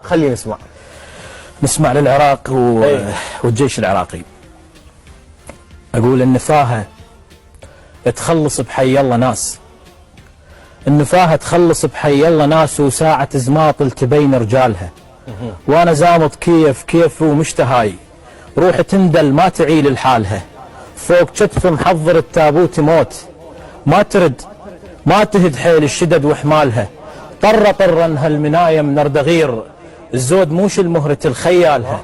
خلينا نسمع للعراق والجيش العراقي. أقول النفاهة تخلص بحي الله ناس، النفاهة تخلص بحي الله ناس، وساعة زماطل تبين رجالها. وانا زامط كيف ومشتهاي، روح تندل ما تعيل لحالها، فوق كتف محضر التابوت موت، ما ترد ما تهد حيل الشدد وحمالها. طرا هالمنايم نردغير، الزود موش المهرة الخيالها.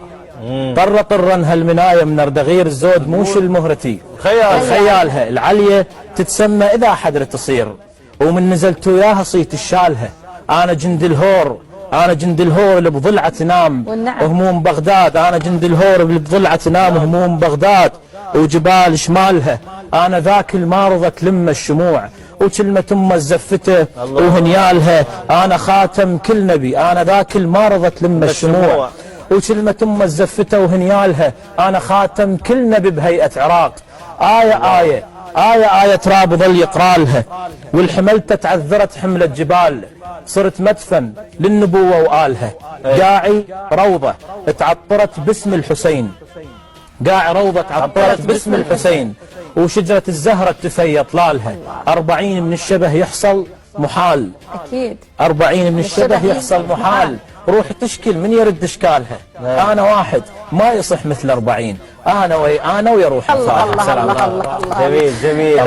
طرا هالمنايم نردغير، الزود موش المهرتي خيالها. العلية تتسمى اذا حدر تصير، ومن نزلت وياها صيت الشالها. انا جند الهور، انا جند الهور اللي بضلعه تنام وهموم بغداد. انا جند الهور اللي بضلعه تنام وهموم بغداد وجبال شمالها. انا ذاك المارضه تلم الشموع، وكلمة امه زفته وهنيالها. انا خاتم كل نبي، انا ذاك المارضه تلم الشموع، وكلمة امه زفته وهنيالها. انا خاتم كل نبي بهيئة عراق. آية تراب ظل يقرا لها، والحملته تعذرت حملة جبال. صرت مدفن للنبوة وآلها، قاعي روضة تعطرت باسم الحسين، قاعي روضة تعطرت باسم الحسين، وشجرة الزهرة تفيض لالها. 40 من الشبه يحصل محال، أكيد 40 من الشبه يحصل محال. روح تشكل من يرد اشكالها. انا واحد ما يصح مثل 40، انا ويا روح الله الله الله الله. جميل.